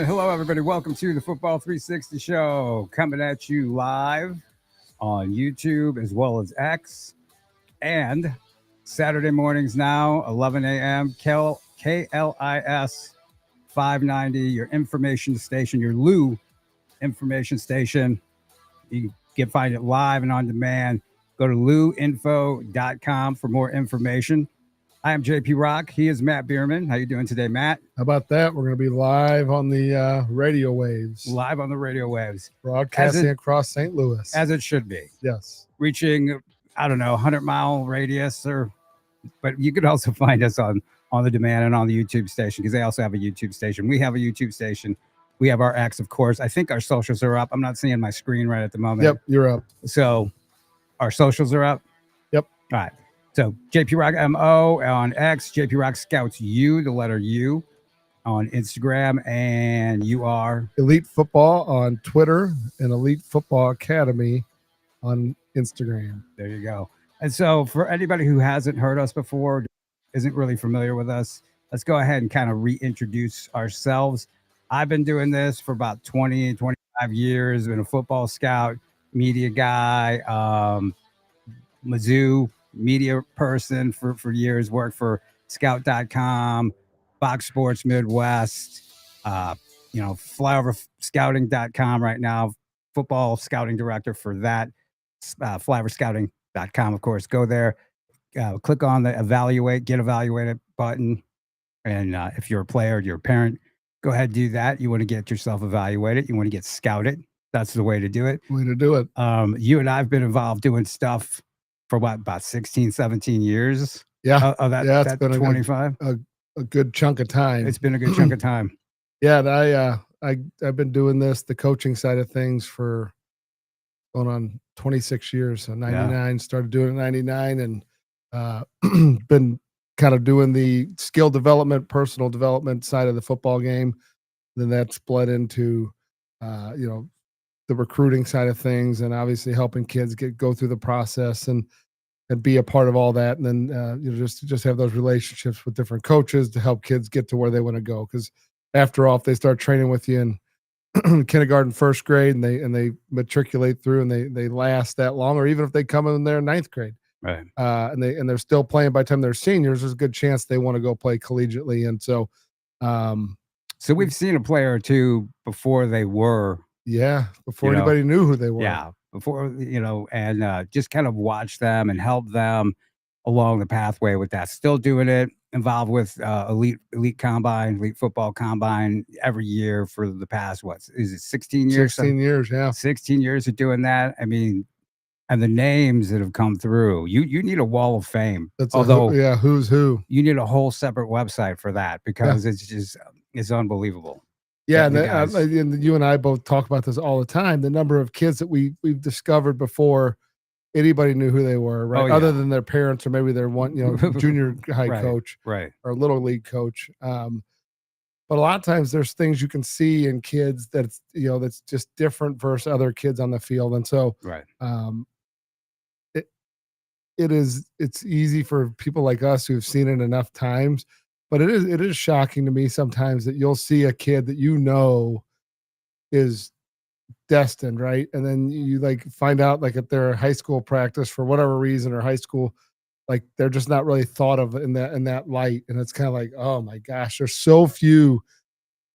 gentlemen, hello everybody. Welcome to the Football 360 show, coming at you live on YouTube as well as X and Saturday mornings now, 11 a.m. KLIS 590, your information station, your Lou information station. You can find it live and on demand. Go to louinfo.com for more information. I am JP Rock. He is Matt Bierman. How you doing today, Matt? How about that? We're going to be live on the radio waves. Live on the radio waves. Broadcasting across St. Louis. As it should be. Yes. Reaching, 100-mile radius, but you could also find us on the demand and on the YouTube station because they also have a YouTube station. We have a YouTube station. We have our X, of course. I think our socials are up. I'm not seeing my screen right at the moment. Yep, you're up. So our socials are up? Yep. All right. So JP Rock MO on X, JP Rock Scouts U, the letter U on Instagram, and you are Elite Football on Twitter and Elite Football Academy on Instagram. There you go. And so for anybody who hasn't heard us before, isn't really familiar with us, let's go ahead and kind of reintroduce ourselves. I've been doing this for about 20, 25 years, been a football scout, media guy, Mizzou media person for years, worked for scout.com, Fox Sports Midwest, flyoverscouting.com right now, football scouting director for that, flyoverscouting.com, of course. Go there, click on the get evaluated button. And if you're a player, you're a parent, go ahead and do that. You want to get yourself evaluated. You want to get scouted. That's the way to do it. Way to do it. You and I have been involved doing stuff for about 16, 17 years. Yeah. That's been 25. A good chunk of time. It's been a good chunk of time. Yeah. I've been doing the coaching side of things for going on 26 years. So 99, started doing it in 99 and been kind of doing the skill development, personal development side of the football game. Then that split into, the recruiting side of things and obviously helping kids go through the process and be a part of all that. And then, just have those relationships with different coaches to help kids get to where they want to go. Because after all, if they start training with you in kindergarten, first grade, and they matriculate through and they last that long, or even if they come in there in ninth grade, right? And they're still playing by the time they're seniors, there's a good chance they want to go play collegiately. And so, so we've seen a player or two before they were. Yeah, before anybody knew who they were. Yeah, before, and just kind of watch them and help them along the pathway with that. Still doing it, involved with elite combine, elite football combine every year for the past, 16 years? 16 years, yeah. 16 years of doing that. I mean, and the names that have come through, you need a wall of fame. Who's who. You need a whole separate website for that because it's unbelievable. Yeah, and you and I both talk about this all the time. The number of kids that we've discovered before anybody knew who they were, right? Other than their parents or maybe their one, junior high coach, right, or little league coach. But a lot of times there's things you can see in kids that's just different versus other kids on the field, and so right. It's easy for people like us who've seen it enough times. But it is shocking to me sometimes that you'll see a kid that is destined, right? And then you find out at their high school practice for whatever reason, or high school, they're just not really thought of in that light. And it's kind of oh my gosh, there's so few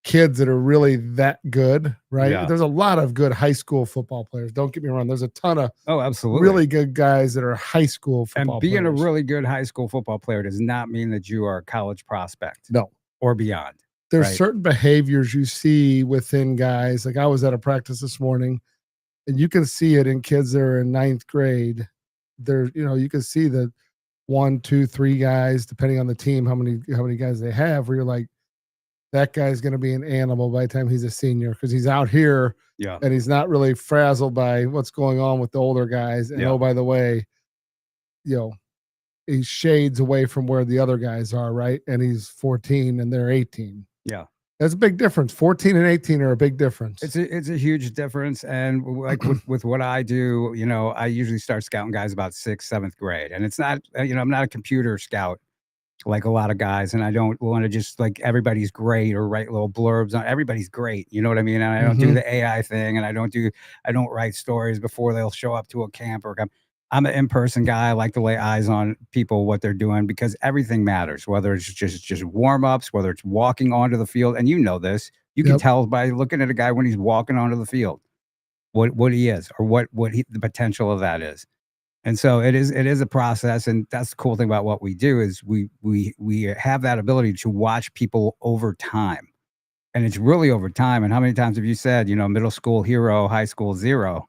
kids that are really that good, right? Yeah. There's a lot of good high school football players. Don't get me wrong. There's a ton of absolutely really good guys that are high school football players. And being a really good high school football player does not mean that you are a college prospect. No. Or beyond. There's certain behaviors you see within guys. I was at a practice this morning, and you can see it in kids that are in ninth grade. You can see that 1, 2, 3 guys, depending on the team, how many guys they have, where you're that guy's going to be an animal by the time he's a senior because he's out here and he's not really frazzled by what's going on with the older guys. And oh, by the way, he shades away from where the other guys are, right? And he's 14 and they're 18. Yeah. That's a big difference. 14 and 18 are a big difference. It's a huge difference. And with what I do, I usually start scouting guys about 6th, 7th grade. And it's not, I'm not a computer scout. like a lot of guys, and I don't want to just like everybody's great or write little blurbs on everybody's great. You know what I mean? And I don't do the AI thing, and I don't write stories before they'll show up to a camp or come. I'm an in-person guy. I like to lay eyes on people, what they're doing, because everything matters, whether it's just warm-ups, whether it's walking onto the field. And you know this. You can tell by looking at a guy when he's walking onto the field what he is or what the potential of that is. And so it is a process, and that's the cool thing about what we do is we have that ability to watch people over time. And it's really over time. And how many times have you said, middle school hero, high school zero?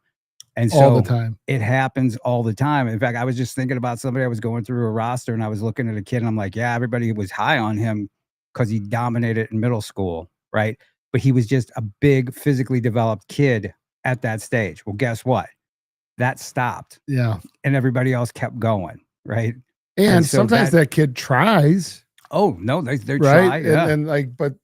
And so all the time. It happens all the time. In fact, I was just thinking about somebody. I was going through a roster and I was looking at a kid and I'm like, yeah, everybody was high on him because he dominated in middle school, right? But he was just a big physically developed kid at that stage. Well, guess what? That stopped. Yeah. And everybody else kept going, right? And so sometimes that kid tries. Oh, no, they right? try. Yeah. And like, but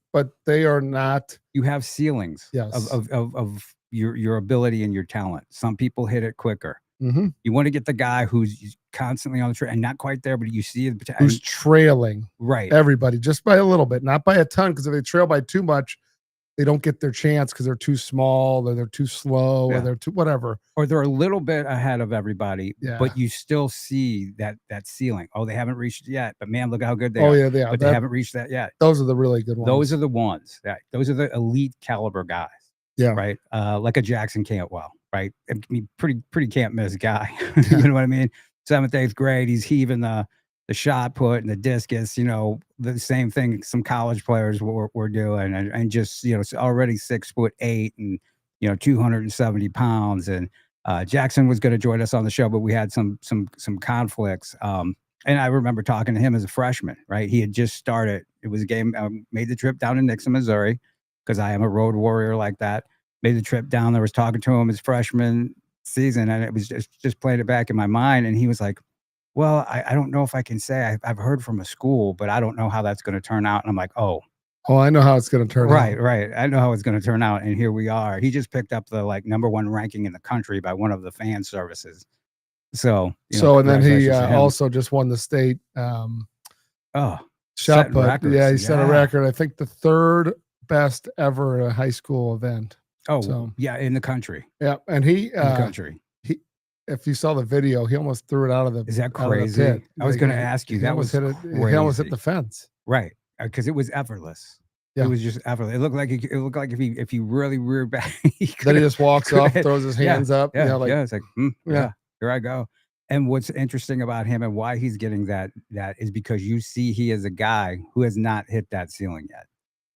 they are not. You have ceilings of your ability and your talent. Some people hit it quicker. Mm-hmm. You want to get the guy who's constantly on the trail and not quite there, but you see the potential. Who's trailing everybody just by a little bit, not by a ton, because if they trail by too much, they don't get their chance because they're too small or they're too slow or they're too whatever. Or they're a little bit ahead of everybody, but you still see that ceiling. Oh, they haven't reached it yet, but man, look how good they are. Yeah, they are. But they haven't reached that yet. Those are the really good ones. Those are the ones. Those are the elite caliber guys. Yeah. Right. Like a Jackson Cantwell, right? I mean, pretty can't miss guy. You know what I mean? 7th, 8th grade, he's heaving the shot put and the discus, the same thing some college players were doing, and just, it's already 6'8" and, 270 pounds. And Jackson was going to join us on the show, but we had some conflicts. And I remember talking to him as a freshman, right? He had just started. It was a game, made the trip down to Nixon, Missouri, because I am a road warrior like that. Made the trip down there, was talking to him his freshman season, and it was just playing it back in my mind. And he was like, well, I don't know if I can say I've heard from a school, but I don't know how that's going to turn out. And I'm like, oh, I know how it's going to turn out. Right. I know how it's going to turn out. And here we are. He just picked up the #1 ranking in the country by one of the fan services. So, and then he also just won the state shot put. Yeah, he set a record. I think the 3rd best ever at a high school event. Oh, so, yeah, in the country. Yeah, and he in the country. If you saw the video, he almost threw it out of the. Is that crazy? I was going to ask you. That was hit it. He almost hit the fence. Right, because it was effortless. Yeah. It was just effortless. It looked like if he really reared back, then he just walks up, throws his hands up. Yeah, it's like here I go. And what's interesting about him and why he's getting that is because you see he is a guy who has not hit that ceiling yet.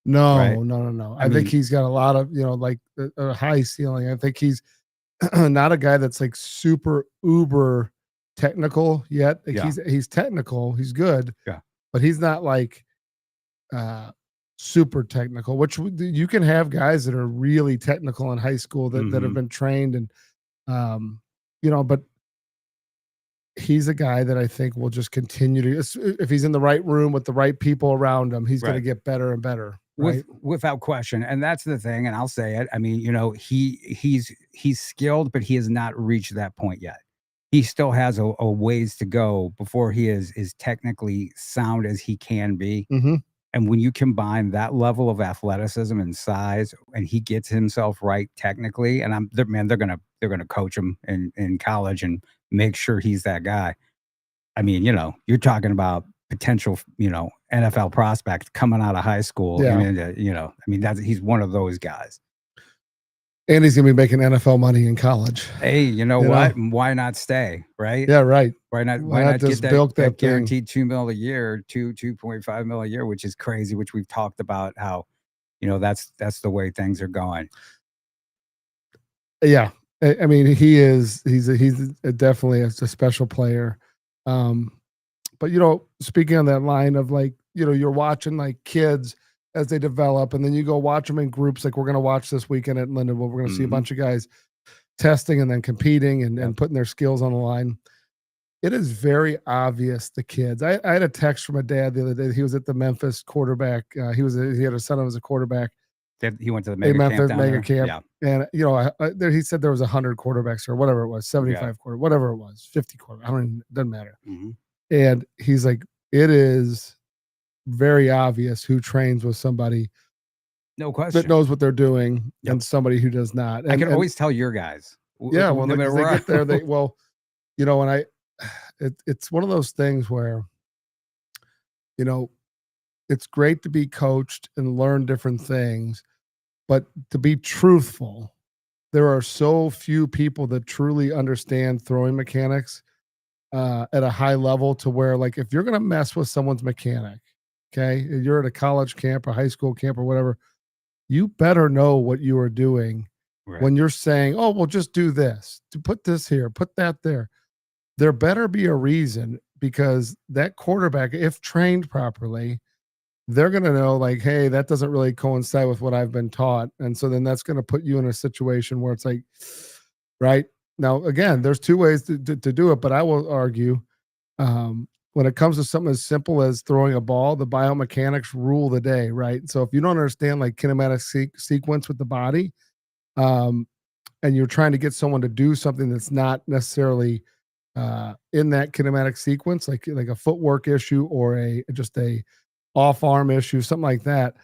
No. I think he's got a lot of like a high ceiling. I think he's not a guy that's like super uber technical yet. Like he's technical, he's good, but he's not like super technical, which you can have guys that are really technical in high school that have been trained and but he's a guy that I think will just continue to, if he's in the right room with the right people around him, he's going to get better and better. Right? Without question. And that's the thing. And I'll say it. I mean, he's skilled, but he has not reached that point yet. He still has a ways to go before he is technically sound as he can be. Mm-hmm. And when you combine that level of athleticism and size, and he gets himself right technically, and they're gonna coach him in college and make sure he's that guy. I mean, you're talking about potential, NFL prospect coming out of high school. Yeah. He's one of those guys. And he's going to be making NFL money in college. Hey, you know what? Why not stay? Right? Yeah, right. Why not just get bilk that guaranteed $2 million a year, 2.5 million a year, which is crazy, which we've talked about how, that's the way things are going. Yeah. I mean, he's definitely a special player. But, speaking on that line of like, you're watching like kids as they develop, and then you go watch them in groups. Like we're going to watch this weekend at Lindenwood. We're going to see a bunch of guys testing and then competing and putting their skills on the line. It is very obvious the kids. I had a text from a dad the other day. He was at the Memphis quarterback. He had a son who was a quarterback. He went to the mega camp. And he said there was 100 quarterbacks or whatever it was, 75 whatever it was, 50 quarterbacks. It doesn't matter. Mm-hmm. And he's like, it is very obvious who trains with somebody No question. that knows what they're doing Yep. and somebody who does not. I can always tell your guys. Yeah, well, no matter because they where get there, and it's one of those things where, it's great to be coached and learn different things, but to be truthful, there are so few people that truly understand throwing mechanics at a high level to where, like, if you're going to mess with someone's mechanic, okay, you're at a college camp, a high school camp, or whatever, you better know what you are doing Right. when you're saying, oh, well, just do this, to put this here, put that there. There better be a reason, because that quarterback, if trained properly, they're going to know, like, hey, that doesn't really coincide with what I've been taught. And so then that's going to put you in a situation where it's like, right now, again, there's two ways to do it, but I will argue, when it comes to something as simple as throwing a ball, the biomechanics rule the day, right? So if you don't understand, like, kinematic sequence with the body, and you're trying to get someone to do something that's not necessarily in that kinematic sequence, like a footwork issue or just a off arm issue, something like that,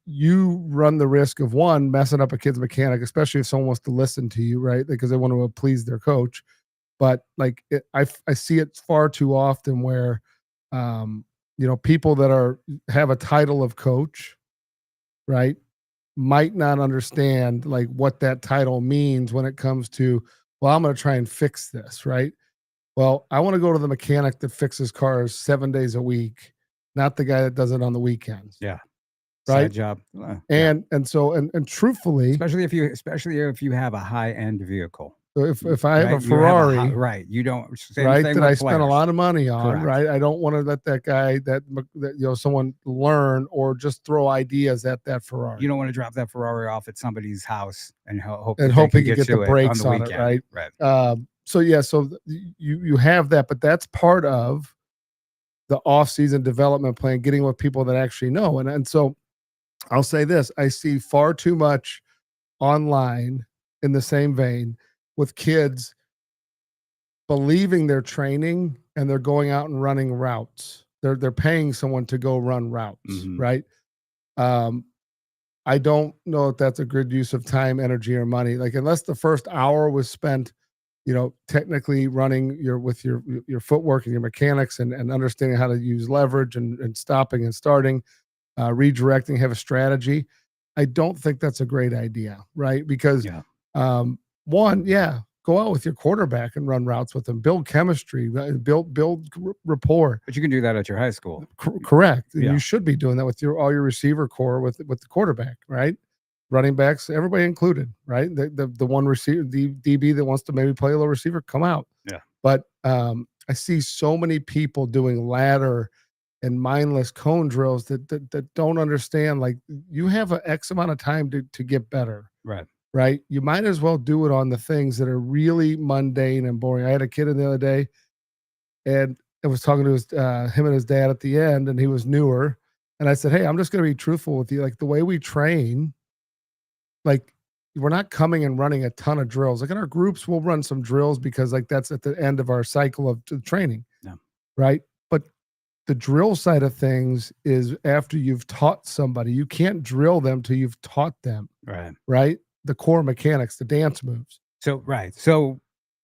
you run the risk of, one, messing up a kid's mechanic, especially if someone wants to listen to you, right? Because they want to please their coach. But like, I see it far too often where, people that have a title of coach, right, might not understand, like, what that title means when it comes to, well, I'm going to try and fix this, right? Well, I want to go to the mechanic that fixes cars 7 days a week, not the guy that does it on the weekends. Yeah. Right. Side job. And truthfully, especially if you have a high end vehicle. if I have right? a Ferrari, right? You don't, right, thing that with I spent a players. lot of money on, Correct. right? I don't want to let that guy that someone learn or just throw ideas at that Ferrari. You don't want to drop that Ferrari off at somebody's house and hope and that hope they he can get the to brakes on on it, right? Right. So you have that, but that's part of the off-season development plan, getting with people that actually know. And so I'll say this: I see far too much online in the same vein with kids believing they're training and they're going out and running routes. They're paying someone to go run routes, Mhm. right? I don't know if that's a good use of time, energy, or money. Like, unless the first hour was spent, technically running with your footwork and your mechanics and understanding how to use leverage and stopping and starting, redirecting, have a strategy. I don't think that's a great idea, right? Because one, go out with your quarterback and run routes with them, build chemistry, build rapport. But you can do that at your high school. Correct. And you should be doing that with all your receiver core with the quarterback, right? Running backs, everybody included, right? The one receiver, the DB that wants to maybe play a little receiver, come out. Yeah. But I see so many people doing ladder and mindless cone drills that don't understand, like, you have an X amount of time to get better. Right. You might as well do it on the things that are really mundane and boring. I had a kid in the other day, and I was talking to him and his dad at the end, and he was newer. And I said, hey, I'm just going to be truthful with you. Like, the way we train, like, we're not coming and running a ton of drills. Like, in our groups, we'll run some drills because, like, that's at the end of our cycle of training. Yeah. Right. But the drill side of things is after you've taught somebody. You can't drill them till you've taught them. Right. The core mechanics, the dance moves. So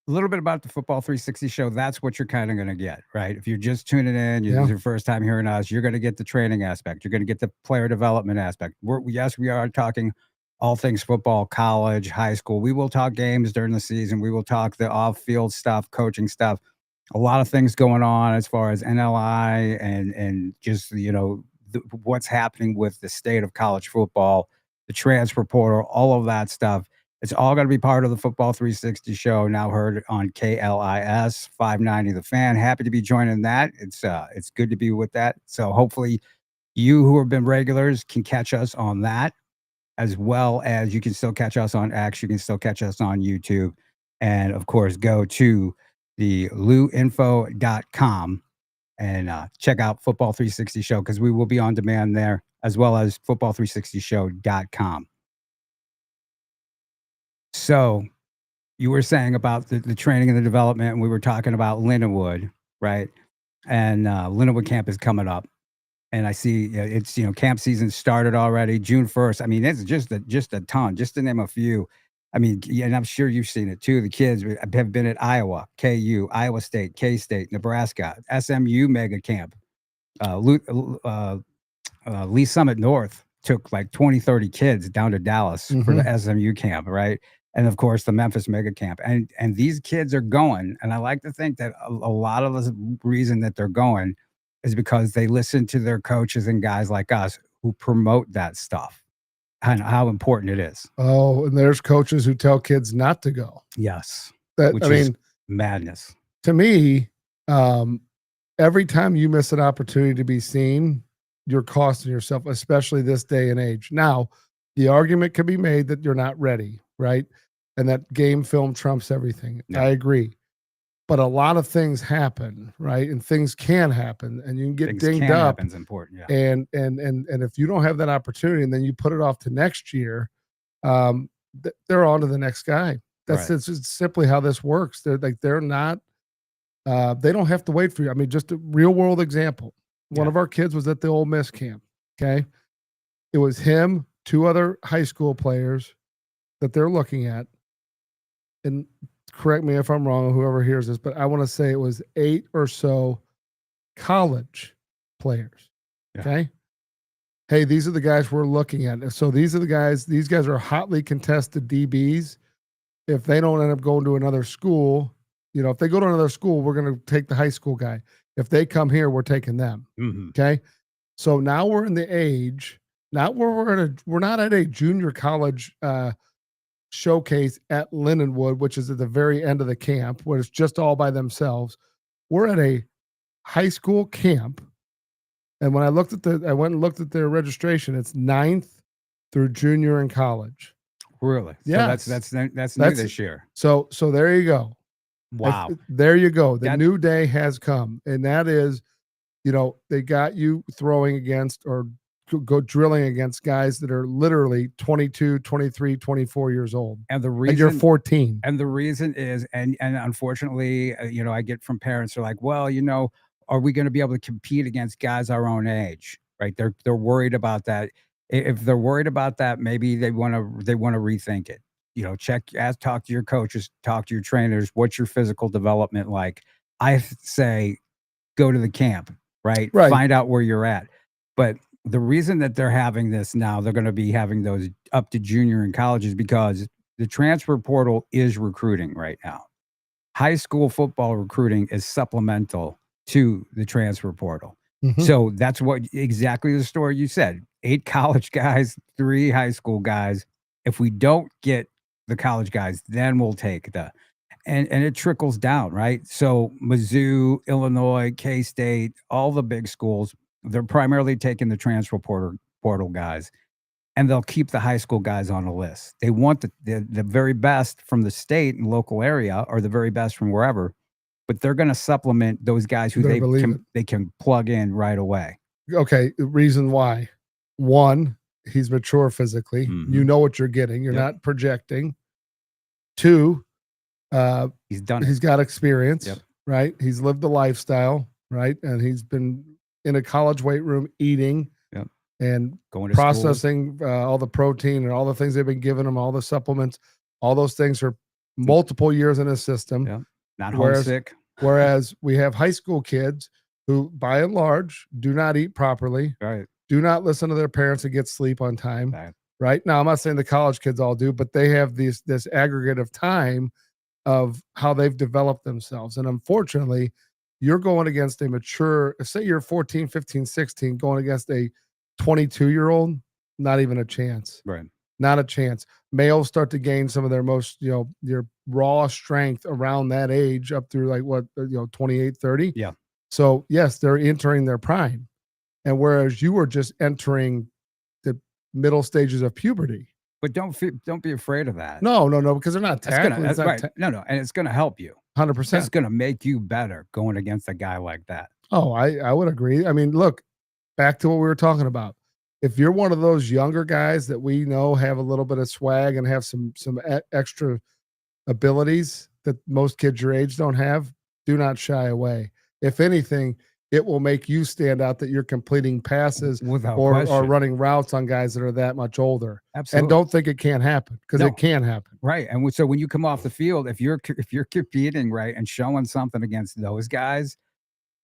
a little bit about the Football 360 show. That's what you're kind of going to get, right? If you're just tuning in, this is your first time hearing us, you're going to get the training aspect. You're going to get the player development aspect. We are talking all things football, college, high school. We will talk games during the season. We will talk the off-field stuff, coaching stuff. A lot of things going on as far as NLI and just, what's happening with the state of college football, the transfer portal, all of that stuff. It's all going to be part of the Football 360 show, now heard on KLIS 590 The Fan. Happy to be joining that. It's good to be with that. So hopefully you who have been regulars can catch us on that, as well as you can still catch us on X. You can still catch us on YouTube. And of course, go to the luinfo.com and check out Football 360 show, because we will be on demand there, as well as football360show.com. So you were saying about the training and the development, and we were talking about Lindenwood, right? And Lindenwood camp is coming up. And I see it's camp season started already, June 1st. I mean, it's just a ton, just to name a few. I mean, yeah, and I'm sure you've seen it too. The kids have been at Iowa, KU, Iowa State, K State, Nebraska, SMU mega camp. Lee Summit North took like 20, 30 kids down to Dallas for the SMU camp, right? And of course, the Memphis mega camp. And these kids are going. And I like to think that a lot of the reason that they're going is because they listen to their coaches and guys like us who promote that stuff and how important it is. Oh, and there's coaches who tell kids not to go. Yes. Which is madness. To me, every time you miss an opportunity to be seen, you're costing yourself, especially this day and age. Now, the argument could be made that you're not ready, right? And that game film trumps everything. Yeah. I agree. But a lot of things happen, right? And things can happen, and you can get dinged up. Happen's important, yeah. And if you don't have that opportunity, and then you put it off to next year, they're on to the next guy. That's right. It's simply how this works. They're not. They don't have to wait for you. I mean, just a real world example. One of our kids was at the Ole Miss camp. Okay, it was him, 2 other high school players that they're looking at, and correct me if I'm wrong, whoever hears this, but I want to say it was 8 or so college players. Yeah. Okay. Hey, these are the guys we're looking at. So these guys are hotly contested DBs. If they don't end up going to another school, if they go to another school, we're going to take the high school guy. If they come here, we're taking them. Mm-hmm. Okay. So now we're in the age, we're not at a junior college, showcase at Lindenwood, which is at the very end of the camp, where it's just all by themselves. We're at a high school camp, and when I went and looked at their registration, it's 9th through junior in college. Really? Yeah, so that's new this year. So there you go. Wow. There you go. The new day has come, and that is, they got you throwing against or go drilling against guys that are literally 22, 23, 24 years old. And the reason, and you're 14. And the reason is, and unfortunately, I get from parents who are like, well, are we going to be able to compete against guys our own age? Right. They're worried about that. If they're worried about that, maybe they want to rethink it. Talk to your coaches, talk to your trainers. What's your physical development like? I say, go to the camp, right? Find out where you're at. But the reason that they're having this now, they're going to be having those up to junior in colleges because the transfer portal is recruiting right now. High school football recruiting is supplemental to the transfer portal. Mm-hmm. So that's exactly the story you said. 8 college guys, 3 high school guys. If we don't get the college guys, then we'll take and it trickles down, right? So Mizzou, Illinois, K-State, all the big schools, they're primarily taking the transfer portal guys, and they'll keep the high school guys on the list. They want the very best from the state and local area, or the very best from wherever, but they're going to supplement those guys who they can plug in right away. Okay, reason why. 1, he's mature physically. Mm-hmm. You know what you're getting. You're not projecting. 2, he's done it. He's got experience, right? He's lived the lifestyle, right? And he's been in a college weight room eating and going to processing all the protein and all the things they've been giving him, all the supplements, all those things are multiple years in his system. Yeah. Not homesick. Whereas we have high school kids who, by and large, do not eat properly, right? Do not listen to their parents and get sleep on time, right? Now, I'm not saying the college kids all do, but they have this aggregate of time of how they've developed themselves. And unfortunately, you're going against a mature, say you're 14, 15, 16, going against a 22-year-old, not even a chance. Right. Not a chance. Males start to gain some of their most, your raw strength around that age up through 28, 30. Yeah. So yes, they're entering their prime. And whereas you were just entering the middle stages of puberty. But don't be afraid of that. No, because they're not tackling. No, and it's going to help you. 100%. It's going to make you better going against a guy like that. Oh, I would agree. I mean, look, back to what we were talking about. If you're one of those younger guys that we know have a little bit of swag and have some extra abilities that most kids your age don't have, do not shy away. If anything, it will make you stand out that you're completing passes Without or question. running routes on guys that are that much older. Absolutely. And don't think it can't happen, because No. it can happen. Right. And so when you come off the field, if you're competing right and showing something against those guys,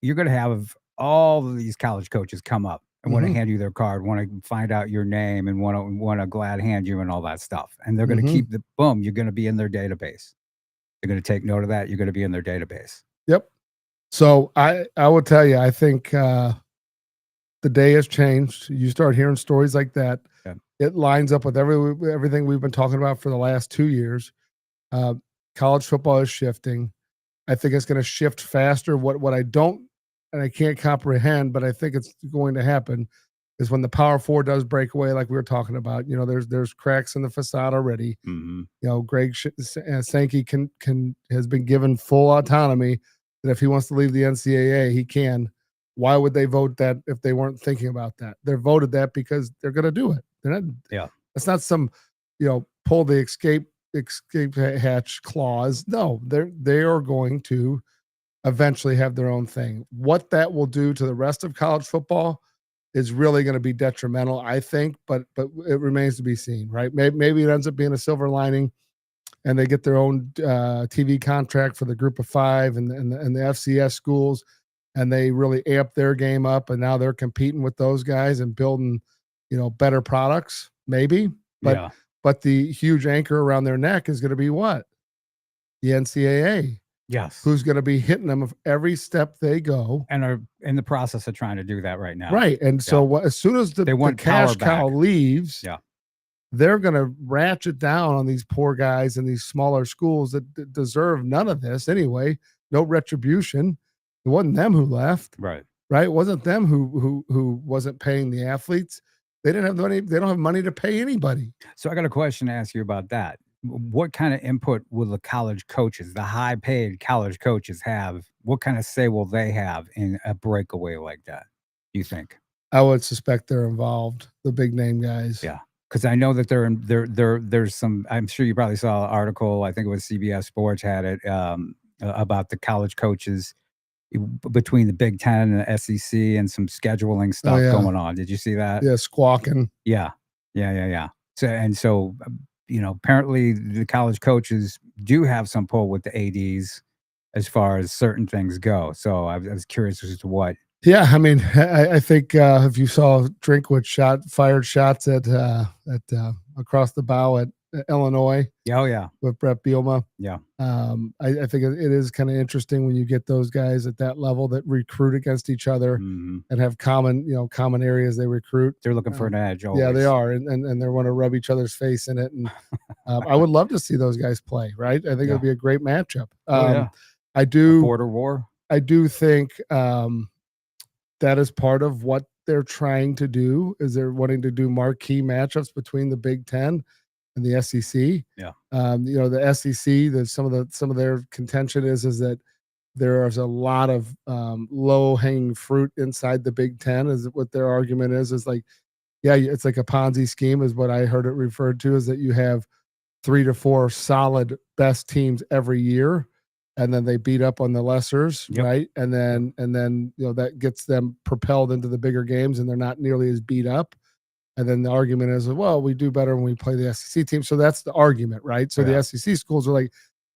you're going to have all of these college coaches come up and want to Mhm. hand you their card, want to find out your name, and want to glad hand you and all that stuff. And they're going to Mhm. keep the boom. You're going to be in their database. They're going to take note of that. You're going to be in their database. Yep. So I will tell you, I think the day has changed. You start hearing stories like that. Yeah. It lines up with everything we've been talking about for the last 2 years. College football is shifting. I think it's going to shift faster. What I don't, and I can't comprehend, but I think it's going to happen, is when the Power Four does break away, like we were talking about. You know, there's cracks in the facade already. Mm-hmm. You know, Greg Sankey has been given full autonomy that if he wants to leave the NCAA, he can. Why would they vote that if they weren't thinking about that? They're voted that because they're going to do it. They're not. Yeah. It's not some, pull the escape hatch clause. No, they are going to eventually have their own thing. What that will do to the rest of college football is really going to be detrimental, I think, but it remains to be seen, right? Maybe it ends up being a silver lining, and they get their own TV contract for the Group of Five and the FCS schools, and they really amp their game up, and now they're competing with those guys and building, better products, maybe. But the huge anchor around their neck is going to be what? The NCAA. Yes. Who's going to be hitting them every step they go. And are in the process of trying to do that right now. Right. And so as soon as the cash cow leaves, they're going to ratchet down on these poor guys in these smaller schools that deserve none of this anyway. No retribution. It wasn't them who left. Right. Right. It wasn't them who wasn't paying the athletes. They didn't have money. They don't have money to pay anybody. So I got a question to ask you about that. What kind of input will the college coaches, the high-paid college coaches, have? What kind of say will they have in a breakaway like that, you think? I would suspect they're involved, the big name guys. Yeah, because I know that there's some. I'm sure you probably saw an article. I think it was CBS Sports had it about the college coaches between the Big Ten and the SEC and some scheduling stuff going on. Did you see that? Yeah, squawking. Yeah. So apparently the college coaches do have some pull with the ADs as far as certain things go. So I was curious as to what. Yeah, I mean, I think if you saw Drinkwitz fired shots at across the bow at Illinois. Oh yeah, with Brett Bielema. Yeah, I think it is kind of interesting when you get those guys at that level that recruit against each other and have common areas they recruit. They're looking for an edge. Always. Yeah, they are, and they want to rub each other's face in it. And I would love to see those guys play. Right, I think it would be a great matchup. I do. A border war. I do think that is part of what they're trying to do. Is they're wanting to do marquee matchups between the Big Ten and the SEC. Yeah. The SEC, some of their contention is that there is a lot of low hanging fruit inside the Big Ten. Is what their argument is like, yeah, it's like a Ponzi scheme is what I heard it referred to, is that you have 3 to 4 solid best teams every year, and then they beat up on the lessers, right? And then that gets them propelled into the bigger games, and they're not nearly as beat up. And then the argument is, well, we do better when we play the SEC team. So that's the argument, right? So the SEC schools are like,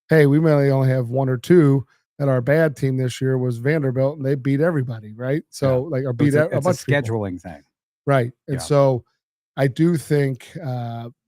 hey, we may only have 1 or 2, and our bad team this year was Vanderbilt, and they beat everybody, right? So or beat a bunch of scheduling thing, right? And so I do think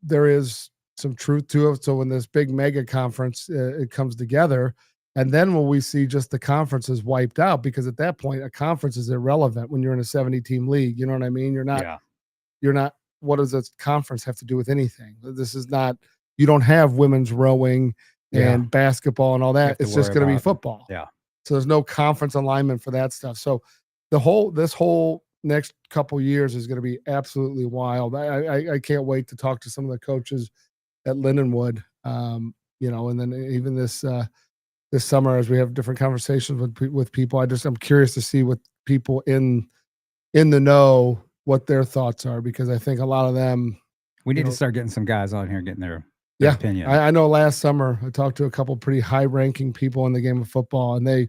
there is some truth to it. So when this big mega conference it comes together, and then when we see just the conferences wiped out, because at that point a conference is irrelevant when you're in a 70-team league. You know what I mean? You're not, what does a conference have to do with anything? This is not, you don't have women's rowing and basketball and all that. It's just going to be football. Yeah. So there's no conference alignment for that stuff. So this whole next couple years is going to be absolutely wild. I can't wait to talk to some of the coaches at Lindenwood, and then even this summer, as we have different conversations with people, I'm curious to see what people in the know, what their thoughts are, because I think a lot of them. We need to start getting some guys on here getting their opinion. I know last summer I talked to a couple pretty high-ranking people in the game of football, and they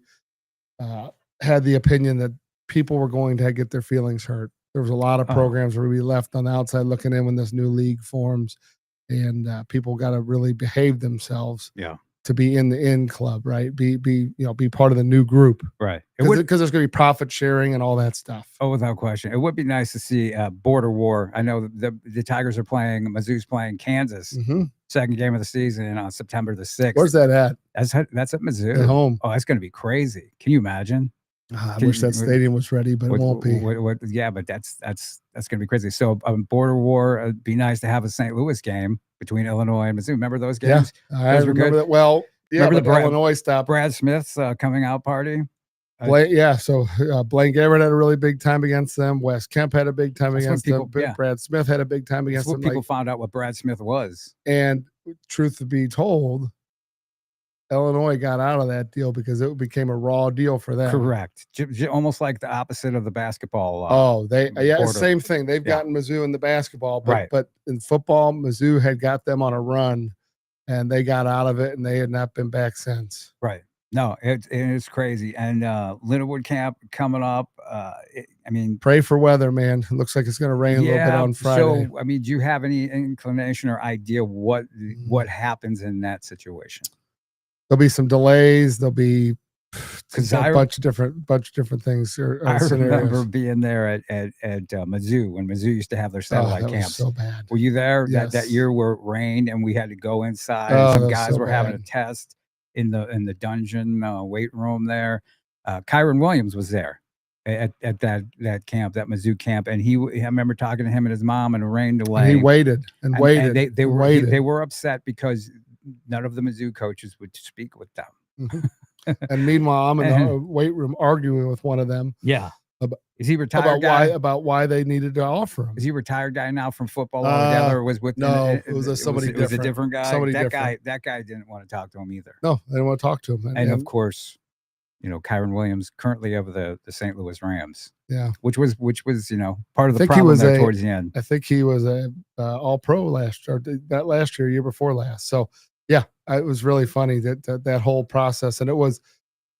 had the opinion that people were going to get their feelings hurt. There was a lot of programs where we left on the outside looking in when this new league forms, and people got to really behave themselves. Yeah. To be in the in club, right? Be part of the new group, right? Because there's going to be profit sharing and all that stuff. Oh, without question, it would be nice to see a border war. I know the Tigers are playing, Mizzou's playing Kansas, second game of the season on September the 6th. Where's that at? That's at Mizzou. At home. Oh, that's going to be crazy. Can you imagine? I wish that stadium was ready, but it won't be. Yeah, but that's going to be crazy. So border war. It'd be nice to have a St. Louis game between Illinois and Mizzou. Remember those games? Yeah, I remember that. Well, yeah, remember the Illinois stop. Brad Smith's coming out party. So Blaine Gabbert had a really big time against them. Wes Kemp had a big time against them. Yeah. Brad Smith had a big time against them. People found out what Brad Smith was. And truth to be told, Illinois got out of that deal because it became a raw deal for them. Correct. Almost like the opposite of the basketball. Same thing. They've gotten Mizzou in the basketball, but in football, Mizzou had got them on a run, and they got out of it, and they had not been back since. Right. No, it's crazy. And Lindenwood camp coming up. Pray for weather, man. It looks like it's going to rain a little bit on Friday. So, do you have any inclination or idea what happens in that situation? There'll be some delays. There'll be a bunch of different things. I remember being there at Mizzou when Mizzou used to have their satellite camps. Was so bad. Were you there? Yes. That year where it rained and we had to go inside. Some guys were having a test in the dungeon weight room there. Kyron Williams was there at that camp, that Mizzou camp, and I remember talking to him and his mom in a rain delay. He waited and waited. And they were upset because none of the Mizzou coaches would speak with them. And meanwhile, I'm in the weight room arguing with one of them. Yeah. Is he retired about why they needed to offer him? Is he a retired guy now from football altogether? Or was with it was somebody different. It was a different guy. Different. That guy didn't want to talk to him either. No, they didn't want to talk to him. And of course, Kyron Williams, currently of the St. Louis Rams. Yeah. Which was part of the problem there towards the end. I think he was a all-pro last year, not last year before last. So yeah, it was really funny that whole process. And it was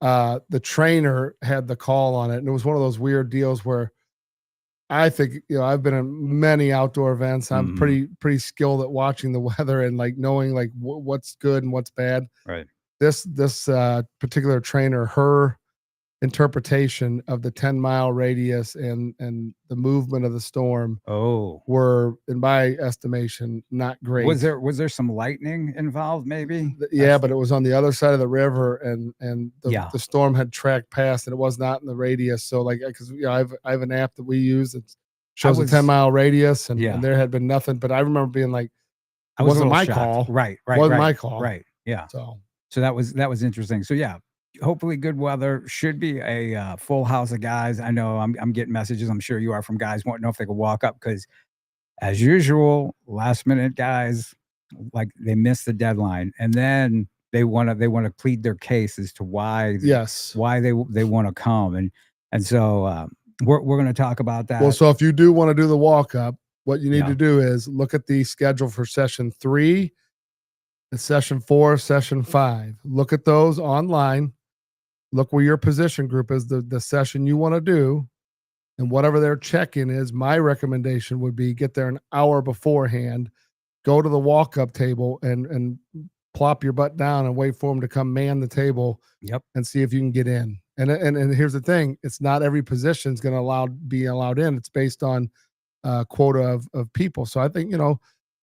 the trainer had the call on it. And it was one of those weird deals where I think, I've been in many outdoor events. I'm pretty skilled at watching the weather and like knowing like what's good and what's bad. Right. This particular trainer, her interpretation of the 10-mile radius and the movement of the storm were, in my estimation, not great. Was there some lightning involved maybe? Yeah, but it was on the other side of the river, and the storm had tracked past, and it was not in the radius. So like, because I have an app that we use that shows a 10-mile radius, and there had been nothing. But I remember being like, it wasn't my call. Right. Wasn't my call. Right. Yeah. So that was interesting. So yeah. Hopefully good weather. Should be a full house of guys. I know I'm getting messages. I'm sure you are, from guys wanting to know if they could walk up, because as usual, last minute guys, like, they miss the deadline, and then they want to plead their case as to why they want to come, and so we're going to talk about that. Well, so if you do want to do the walk up, what you need to do is look at the schedule for session 3, and session 4, session 5. Look at those online. Look where your position group is, the session you want to do, and whatever their check-in is. My recommendation would be get there an hour beforehand, go to the walk-up table and plop your butt down and wait for them to come man the table. Yep. And see if you can get in. And here's the thing: it's not every position is going to be allowed in. It's based on quota of people. So I think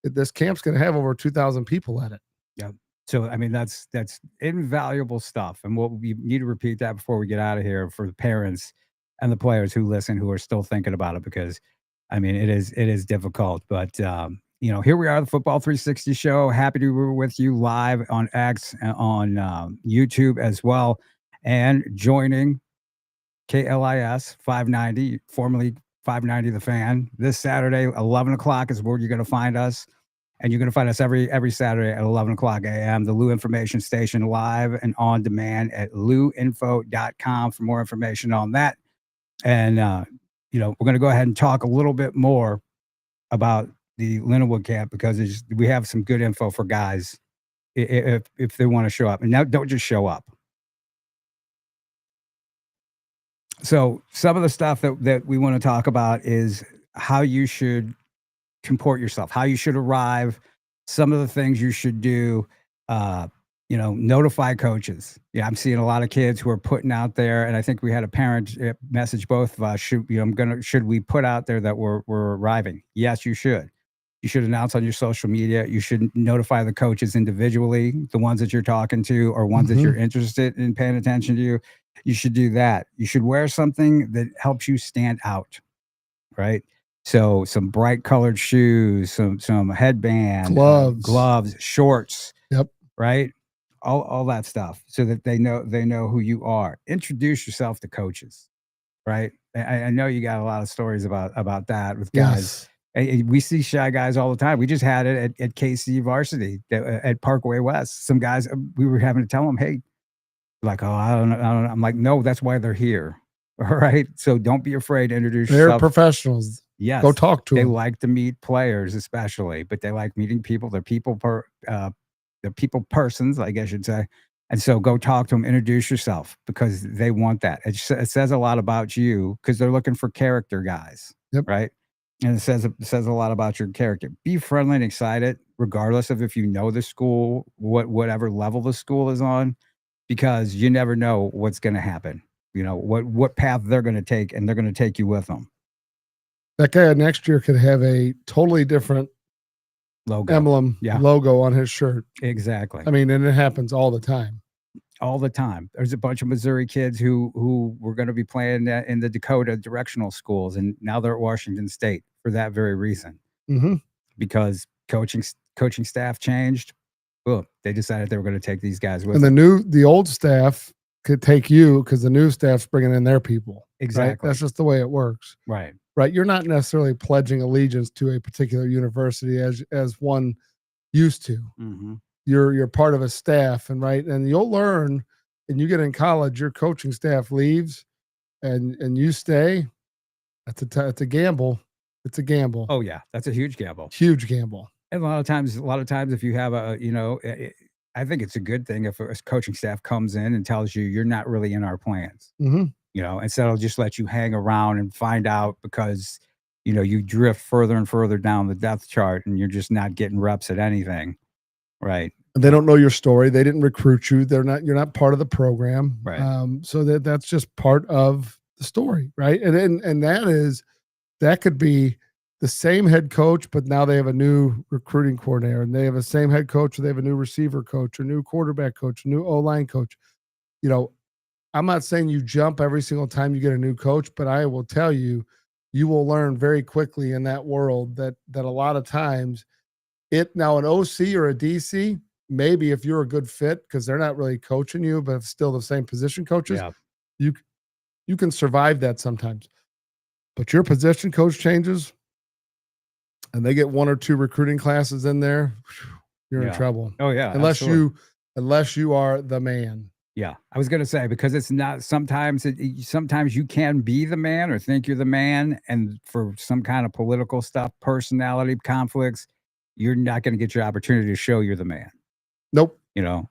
this camp's going to have over 2,000 people at it. Yeah. So, that's invaluable stuff. And we need to repeat that before we get out of here for the parents and the players who listen, who are still thinking about it, because, it is difficult. But, here we are, the Football 360 show. Happy to be with you live on X, on YouTube as well. And joining KLIS 590, formerly 590 The Fan, this Saturday, 11 o'clock is where you're going to find us. And you're going to find us every Saturday at 11 o'clock a.m. The Lou Information Station, live and on demand at louinfo.com for more information on that. And, we're going to go ahead and talk a little bit more about the Lindenwood camp, because we have some good info for guys if they want to show up. And now, don't just show up. So some of the stuff that we want to talk about is how you should comport yourself, how you should arrive, some of the things you should do. Uh, notify coaches. Yeah, I'm seeing a lot of kids who are putting out there, and I think we had a parent message both of us. Should we put out there that we're arriving? Yes, you should. You should announce on your social media. You should notify the coaches individually, the ones that you're talking to or ones that you're interested in paying attention to. You should do that. You should wear something that helps you stand out, right? So some bright colored shoes, some headband, gloves, shorts, Yep. right? All that stuff, so that they know who you are. Introduce yourself to coaches, right? I know you got a lot of stories about that with guys. Yes. We see shy guys all the time. We just had it at KC varsity at Parkway West. Some guys, we were having to tell them, hey, like, oh, I don't know. I'm like, no, that's why they're here. All right. So don't be afraid to introduce They're yourself. professionals. Yes. Go talk to them. They them. like to meet players, especially, but they like meeting people. They're people persons, I guess I should say. And so go talk to them, introduce yourself, because they want that. It says a lot about you, because they're looking for character guys. Yep. Right. And it says a lot about your character. Be friendly and excited, regardless of if you know the school, whatever level the school is on, because you never know what's going to happen. You know what path they're going to take, and they're going to take you with them. That guy next year could have a totally different emblem, logo on his shirt. Exactly. I mean, and it happens all the time. All the time. There's a bunch of Missouri kids who were going to be playing in the Dakota directional schools, and now they're at Washington State for that very reason. Because coaching staff changed. Boom, they decided they were going to take these guys with them. And the old staff could take you, because the new staff's bringing in their people. Exactly. Right? That's just the way it works. Right. You're not necessarily pledging allegiance to a particular university as one used to. You're part of a staff, and you'll learn. And you get in college, your coaching staff leaves, and you stay. That's a gamble. It's a gamble. Oh yeah, that's a huge gamble. Huge gamble. And a lot of times, if you have I think it's a good thing if a coaching staff comes in and tells you you're not really in our plans. Instead of just let you hang around and find out, because you drift further and further down the depth chart, and you're just not getting reps at anything. Right. They don't know your story. They didn't recruit you. You're not part of the program. Right. So that's just part of the story. Right. And that could be the same head coach, but now they have a new recruiting coordinator, and they have the same head coach, or they have a new receiver coach, or new quarterback coach, a new O-line coach. I'm not saying you jump every single time you get a new coach, but I will tell you, you will learn very quickly in that world that a lot of times now an OC or a DC, maybe if you're a good fit, because they're not really coaching you, but still the same position coaches, you can survive that sometimes. But your position coach changes, and they get one or two recruiting classes in there, you're in trouble. Oh yeah. Unless you are the man. Yeah. I was going to say, because it's not, sometimes you can be the man or think you're the man, and for some kind of political stuff, personality conflicts, you're not going to get your opportunity to show you're the man. Nope.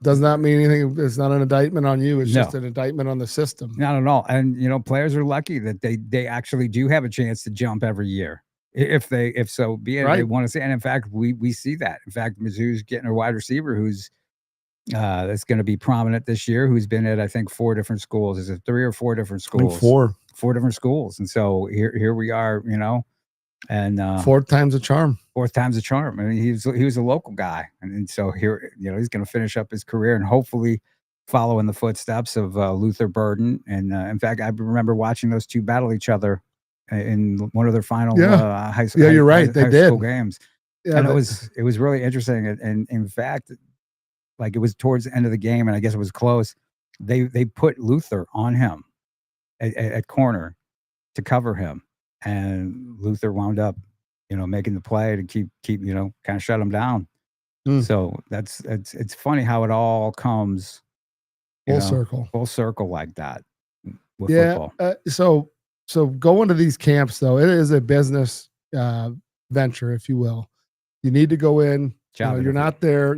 Does not mean anything. It's not an indictment on you. It's just an indictment on the system. Not at all. And players are lucky that they actually do have a chance to jump every year. If so be it, they want to say. And in fact, we see that. In fact, Mizzou's getting a wide receiver who's that's going to be prominent this year, who's been at, I think, 4 different schools. Is it 3 or 4 different schools? 4 different schools. And so here we are, and 4th time's a charm. 4th time's a charm. I mean, he was a local guy, and so here, he's going to finish up his career and hopefully follow in the footsteps of Luther Burden. And in fact, I remember watching those two battle each other in one of their final high school. Yeah, you're right. They did school games. Yeah, and it was really interesting. And in fact, like, it was towards the end of the game, and I guess it was close. They put Luther on him at corner to cover him, and Luther wound up, making the play to keep kind of shut him down. So it's funny how it all comes full circle like that with football. So going to these camps, though, it is a business venture, if you will. You need to go in. You're not there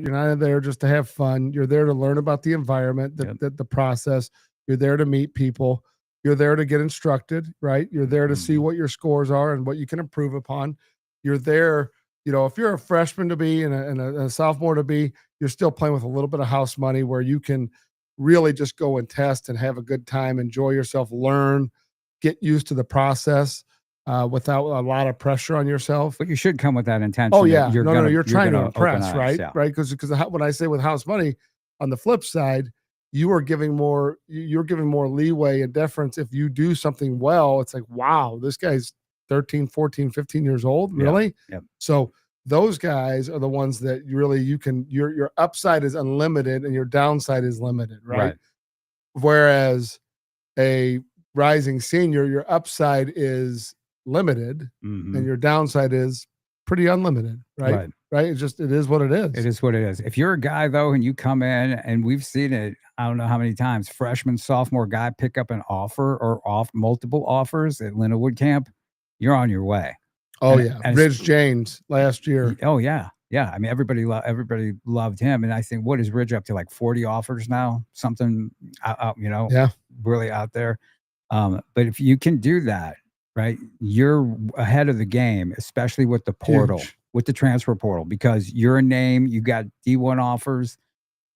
just to have fun. You're there to learn about the environment, the process. You're there to meet people. You're there to get instructed, right? You're there to see Mhm. what your scores are and what you can improve upon. You're there, if you're a freshman to be and a sophomore to be, you're still playing with a little bit of house money where you can really just go and test and have a good time, enjoy yourself, learn, get used to the process without a lot of pressure on yourself. But you should come with that intention Oh that yeah, you're no, gonna you're you're trying to gonna open impress, eyes. right? Yeah. Right, because when I say with house money, on the flip side, you're giving more leeway and deference if you do something well. It's like, wow, this guy's 13, 14, 15 years old, Yeah. really? Yep. So those guys are the ones that your upside is unlimited and your downside is limited, right? Whereas a rising senior, your upside is limited and Mhm. your downside is pretty unlimited, right? Right. Right? It is what it is. It is what it is. If you're a guy though, and you come in, and we've seen it, I don't know how many times, freshman, sophomore guy pick up an offer or off multiple offers at Lindenwood Camp, you're on your way. Oh yeah, And Ridge James last year. oh yeah, yeah. I mean, everybody loved him, and I think what is Ridge up to, like 40 offers now, something out, Yeah, really out there. But if you can do that, right, you're ahead of the game, especially with the portal, huge. with the transfer portal, because you're a name, you got D1 offers.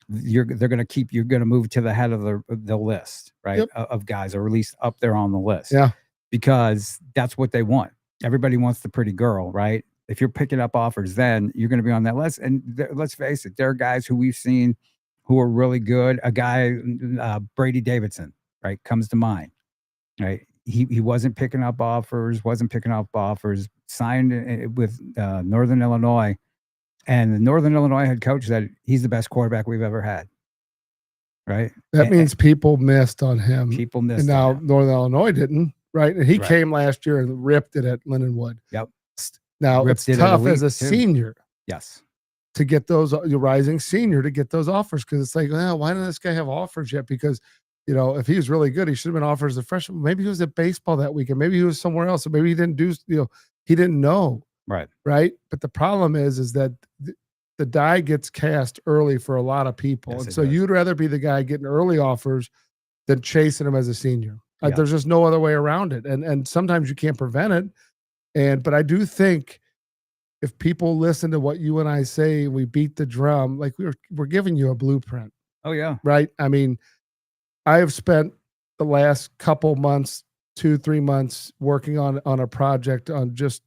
You're going to move to the head of the list, right, Yep. of guys, or at least up there on the list, Yeah, because that's what they want. Everybody wants the pretty girl, right? If you're picking up offers, then you're going to be on that list. And let's face it, there are guys who we've seen who are really good. A guy, Brady Davidson, right, comes to mind. Right. He wasn't picking up offers, signed with Northern Illinois. And the Northern Illinois head coach said he's the best quarterback we've ever had. Right. that And means people missed on him. people And missed now on him. Northern Illinois didn't, right? And he Right. came last year and ripped it at Lindenwood. Yep. Now Ripped it's it at tough as elite, a too. senior Yes. to get those, your rising senior, to get those offers, because it's like, well, why didn't this guy have offers yet? Because if he was really good, he should have been offered as a freshman. Maybe he was at baseball that weekend. Maybe he was somewhere else. Or maybe he didn't do. He didn't know. Right. Right. But the problem is that the die gets cast early for a lot of people, Yes, and it so does. you'd rather be the guy getting early offers than chasing them as a senior. Yeah. There's just no other way around it, and sometimes you can't prevent it. But I do think if people listen to what you and I say, we beat the drum, like we're giving you a blueprint. Oh yeah. Right. I mean, I have spent the last couple months, 2-3 months, working on a project on just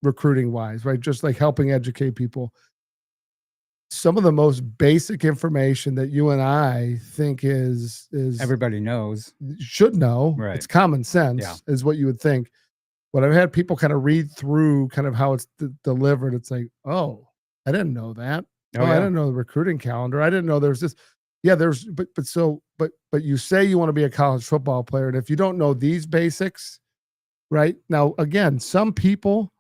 recruiting wise, right? Just like helping educate people. Some of the most basic information that you and I think is Everybody knows. should know. Right. It's common sense, is what you would think. When I've had people kind of read through kind of how it's delivered, it's like, oh, I didn't know that. Oh, I yeah. didn't know the recruiting calendar. I didn't know there's this. Yeah, there's, but you say you want to be a college football player, and if you don't know these basics, right? Now, again, some people,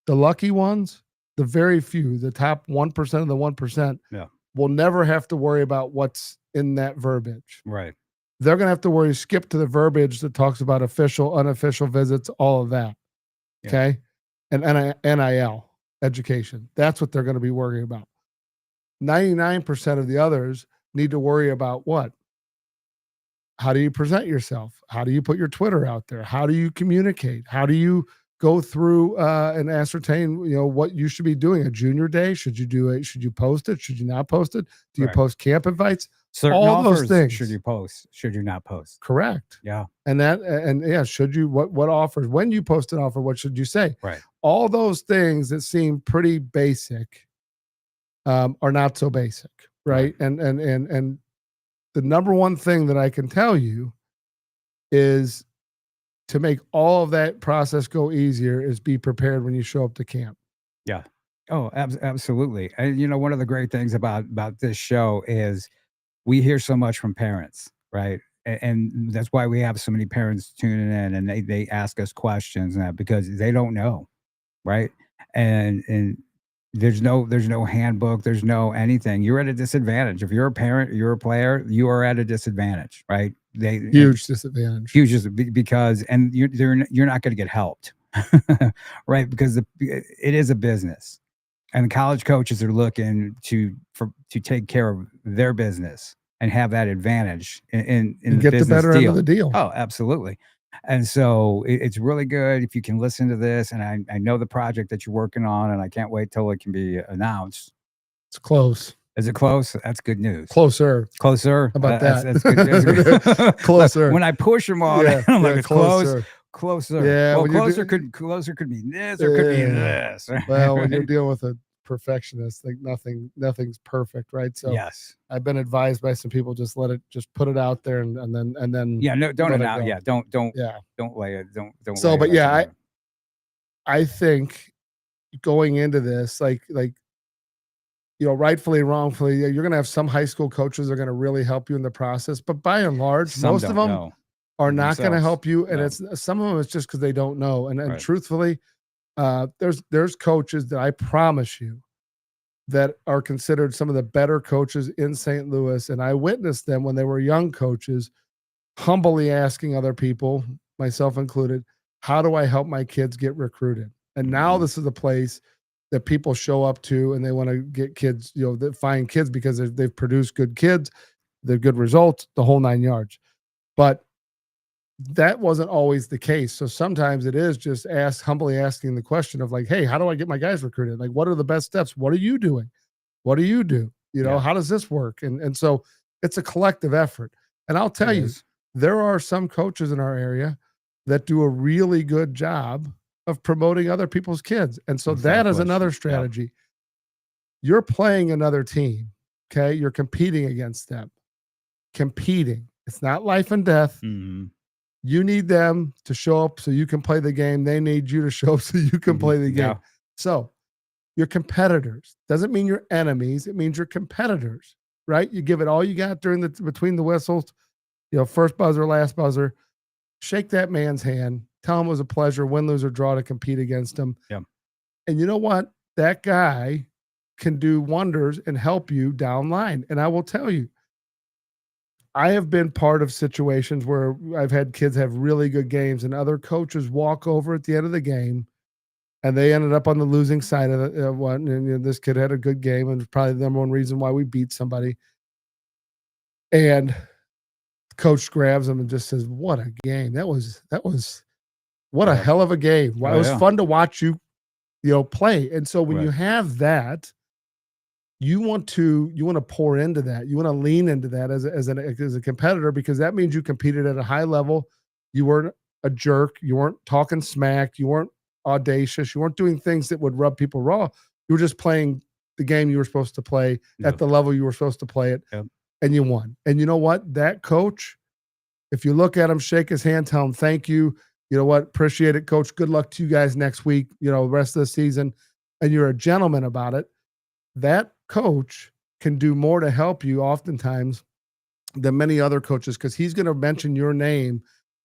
the lucky ones, the very few, the top 1% of the 1%, Yeah. will never have to worry about what's in that verbiage. Right. They're going to have to skip to the verbiage that talks about official, unofficial visits, all of that. Yeah. Okay. And NIL education. That's what they're going to be worrying about. 99% of the others need to worry about what? How do you present yourself? How do you put your Twitter out there? How do you communicate? How do you go through and ascertain, what you should be doing? A junior day? Should you do it? Should you post it? Should you not post it? Do you Right. post camp invites? Certain All those offers, things. should you post? Should you not post? Correct. Yeah. Should you, what offers, when you post an offer, what should you say? Right. All those things that seem pretty basic are not so basic. Right. And the number one thing that I can tell you is to make all of that process go easier is be prepared when you show up to camp. Yeah. Oh, absolutely. And one of the great things about this show is we hear so much from parents, right? And that's why we have so many parents tuning in, and they ask us questions now because they don't know, right? And there's no handbook, there's no anything. You're at a disadvantage. If you're a parent, you're a player, you are at a disadvantage, right? Huge disadvantage. Because you're not going to get helped, right? Because it is a business, and college coaches are looking to take care of their business, and have that advantage in You the get the business better end deal. of the deal. Oh, absolutely. And so it's really good if you can listen to this. And I know the project that you're working on, and I can't wait till it can be announced. It's close. Is it close? That's good news. Closer. Closer. How about That's, that? that's good. That's good. Closer. Look, when I push them all, Yeah, I'm like, yeah, it's close. closer. Closer. Yeah, Well, when you're closer could mean this or could mean Yeah. this. Well, when you're dealing with a perfectionist, like nothing's perfect, right? So Yes. I've been advised by some people, just put it out there and then Yeah. No. Don't let it announce. go. Yeah. Don't. Yeah. Don't lay it. Don't. So, lay but it yeah, out there. I think going into this, like rightfully, wrongfully, you're going to have some high school coaches that are going to really help you in the process. But by and large, Some most of don't them know are not going to themselves. help you. And No. it's some of them, it's just because they don't know. And Right. truthfully, there's coaches that I promise you that are considered some of the better coaches in St. Louis. And I witnessed them when they were young coaches, humbly asking other people, myself included, how do I help my kids get recruited? And now this is a place that people show up to and they want to get kids, that find kids because they've produced good kids, they're good results, the whole 9 yards. But that wasn't always the case. So sometimes it is just humbly asking the question of like, hey, how do I get my guys recruited? Like, what are the best steps? What are you doing? What do you do? Yeah. How does this work? And so it's a collective effort. And I'll tell It you, is. there are some coaches in our area that do a really good job of promoting other people's kids. And so that is another Yep. strategy. You're playing another team. Okay. You're competing against them. Competing. It's not life and death. Mhm. You need them to show up so you can play the game. They need you to show up so you can Mhm. play the game. Yeah. So you're competitors. Doesn't mean you're enemies. It means you're competitors, right? You give it all you got between the whistles, first buzzer, last buzzer. Shake that man's hand. Tell him it was a pleasure, win, lose, or draw to compete against him. Yeah. And you know what? That guy can do wonders and help you down line. And I will tell you, I have been part of situations where I've had kids have really good games and other coaches walk over at the end of the game and they ended up on the losing side of the one. And this kid had a good game and probably the number one reason why we beat somebody. And coach grabs him and just says, what a game. That was what a hell of a game. It was fun to watch you, play. And so when you have that, you want to pour into that. You want to lean into that as a competitor, because that means you competed at a high level. You weren't a jerk. You weren't talking smack. You weren't audacious. You weren't doing things that would rub people raw. You were just playing the game you were supposed to play at the level you were supposed to play it. Yep. And you won. And you know what? That coach, if you look at him, shake his hand, tell him thank you. You know what? Appreciate it, coach. Good luck to you guys next week, the rest of the season. And you're a gentleman about it. That coach can do more to help you oftentimes than many other coaches, because he's going to mention your name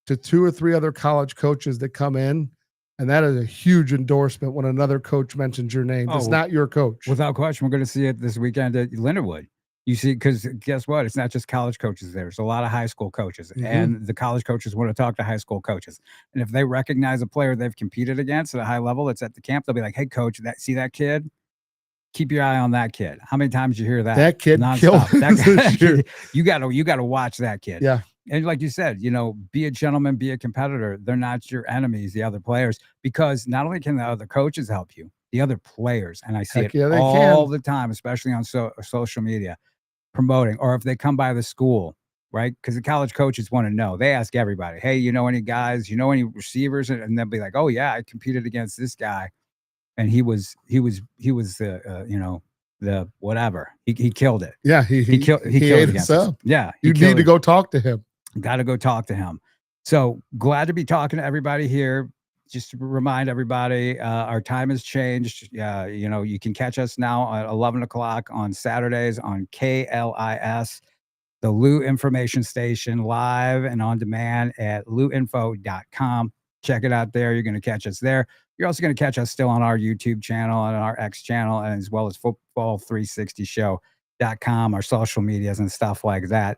to 2 or 3 other college coaches that come in. And that is a huge endorsement when another coach mentions your name. It's not your coach. Without question, we're going to see it this weekend at Lindenwood. You see, because guess what? It's not just college coaches there. There's a lot of high school coaches, and the college coaches want to talk to high school coaches. And if they recognize a player they've competed against at a high level that's at the camp, they'll be like, hey, coach, see that kid? Keep your eye on that kid. How many times you hear that? That kid nonstop? killed that kid, you got to watch that kid. Yeah. And like you said, be a gentleman, be a competitor. They're not your enemies, the other players, because not only can the other coaches help you, the other players, and I see it all the time, especially on social media, promoting, or if they come by the school, right? Because the college coaches want to know. They ask everybody, hey, any guys, any receivers? And they'll be like, oh yeah, I competed against this guy, and he was the the whatever. He killed it. Yeah, he killed it against us. Yeah, you need to go talk to him. Got to go talk to him. So glad to be talking to everybody here. Just to remind everybody, our time has changed. You can catch us now at 11 o'clock on Saturdays on KLIS, the Lou Information Station, live and on demand at louinfo.com. Check it out there. You're going to catch us there. You're also going to catch us still on our YouTube channel and our X channel, and as well as football360show.com, our social medias and stuff like that.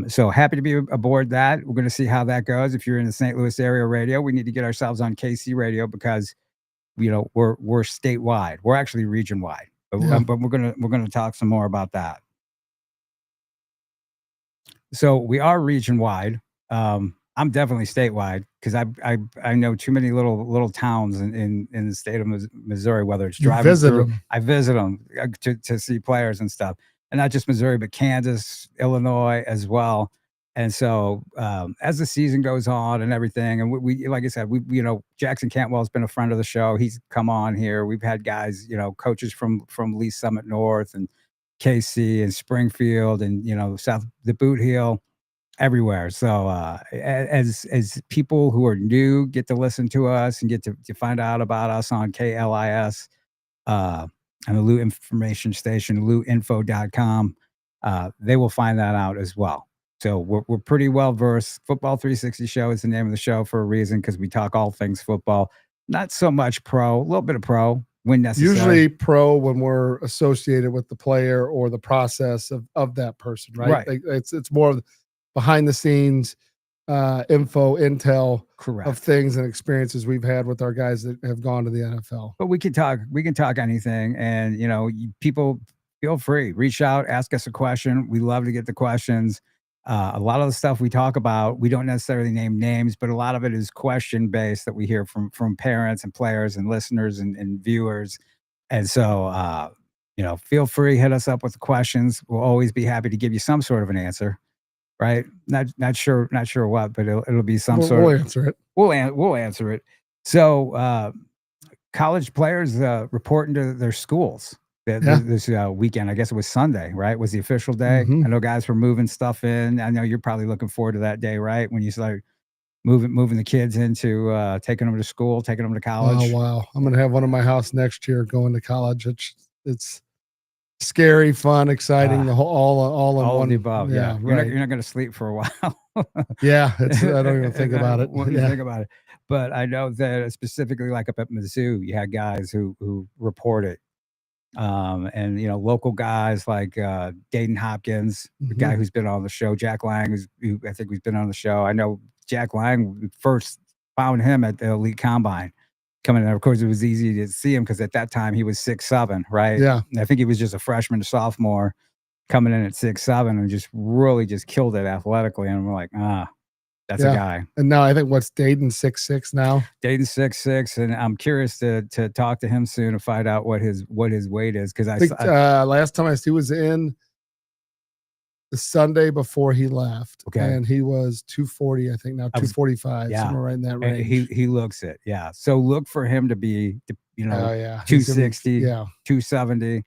So happy to be aboard that. We're going to see how that goes. If you're in the St. Louis area radio, we need to get ourselves on KC radio, because we're statewide. We're actually region wide, but we're going to talk some more about that. So we are region wide. I'm definitely statewide because I know too many little towns in the state of Missouri. Whether it's You driving visit through, them. I visit them to see players and stuff, and not just Missouri, but Kansas, Illinois as well. And so as the season goes on and everything, and we like I said, we Jackson Cantwell's been a friend of the show. He's come on here. We've had guys, coaches from Lee Summit North and KC and Springfield and South the Boot Heel everywhere. So as people who are new get to listen to us and get to find out about us on KLIS and the Lou information station, louinfo.com, they will find that out as well. So we're pretty well versed. Football 360 Show is the name of the show for a reason because we talk all things football. Not so much pro, a little bit of pro when necessary. Usually pro when we're associated with the player or the process of that person, right? Like it's more of behind the scenes intel correct of things and experiences we've had with our guys that have gone to the NFL. But we can talk anything, and people feel free, reach out, ask us a question. We love to get the questions. A lot of the stuff we talk about, we don't necessarily name names, but a lot of it is question based that we hear from parents and players and listeners and viewers. And so, feel free, hit us up with the questions. We'll always be happy to give you some sort of an answer, right? Not sure what, but it'll be some sort We'll of answer it. We'll answer it. So, college players reporting to their schools this weekend. I guess it was Sunday, right? Was the official day. Mhm. I know guys were moving stuff in. I know you're probably looking forward to that day, right? When you start moving the kids into taking them to school, taking them to college. Oh wow! I'm gonna have one in my house next year going to college. It's scary, fun, exciting. The whole all in all one. of the above. Yeah, right. You're not going to sleep for a while. Yeah, I don't even think about it. Think about it. But I know that specifically, like up at Mizzou, you had guys who reported. And local guys like Dayton Hopkins, the guy who's been on the show, Jack Lang, who I think who's been on the show. I know Jack Lang, we first found him at the Elite Combine coming in. Of course, it was easy to see him because at that time he was 6'7", right? Yeah. And I think he was just a freshman to sophomore coming in at 6'7" and just really just killed it athletically. And we're like, that's a guy. And now I think what's Dayton 6'6" now? Dayton 6'6", and I'm curious to talk to him soon and find out what his weight is because I think last time I see was in the Sunday before he left. Okay. And he was 240, I think now 245, somewhere right in that range. He looks it. Yeah. So look for him to be 260, 270.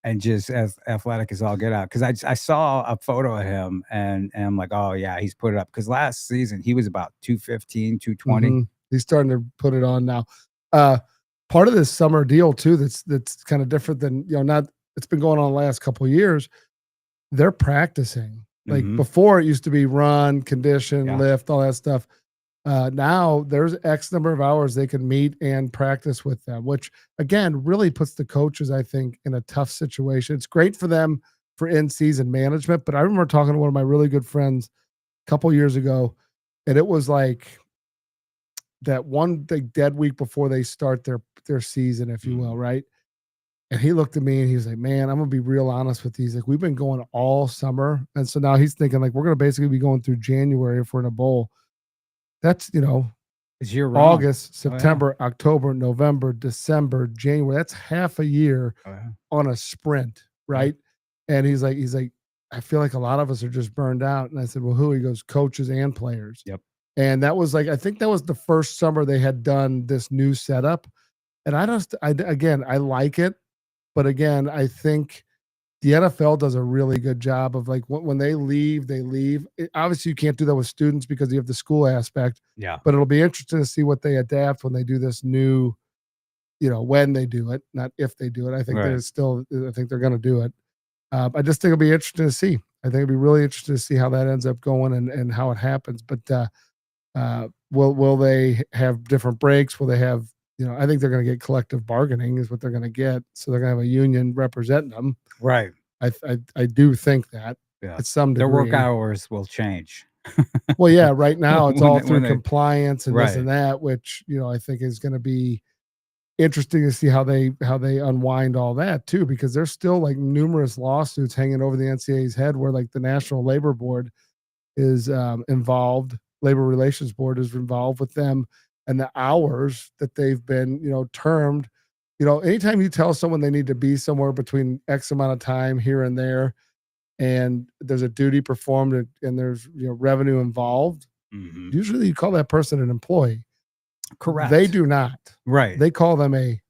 And just as athletic as all get out. Because I saw a photo of him and I'm like, oh, yeah, he's put it up. Because last season, he was about 215, 220. He's starting to put it on now. Part of this summer deal, too, that's kind of different than, it's been going on the last couple of years. They're practicing. Like before, it used to be run, condition, lift, all that stuff. Now there's X number of hours they can meet and practice with them, which again really puts the coaches, I think, in a tough situation. It's great for them for in-season management, but I remember talking to one of my really good friends a couple years ago, and it was like that one dead week before they start their season, if you will, right? And he looked at me and he was like, man, I'm gonna be real honest with you. He's like, we've been going all summer, and so now he's thinking like we're gonna basically be going through January if we're in a bowl. That's, it's year round. August, September, October, November, December, January. That's half a year on a sprint, right? And he's like, I feel like a lot of us are just burned out. And I said, well, who? He goes, coaches and players. Yep. And that was I think that was the first summer they had done this new setup. And I like it. But again, I think the NFL does a really good job of like when they leave, they leave. Obviously, you can't do that with students because you have the school aspect. Yeah. But it'll be interesting to see what they adapt when they do this new, when they do it, not if they do it. I think I think they're going to do it. I just think it'll be interesting to see. I think it'll be really interesting to see how that ends up going and how it happens. But will they have different breaks? Will they have, I think they're going to get collective bargaining is what they're going to get. So they're going to have a union representing them. Right. I do think that at some degree. Their work hours will change. Well, yeah, right now it's all through compliance and right. this and that, which, I think is going to be interesting to see how they unwind all that too, because there's still like numerous lawsuits hanging over the NCAA's head where like the National Labor Board is involved. Labor Relations Board is involved with them, and the hours that they've been, termed. Anytime you tell someone they need to be somewhere between X amount of time here and there, and there's a duty performed and there's revenue involved, usually you call that person an employee. Correct. They do not. Right. They call them a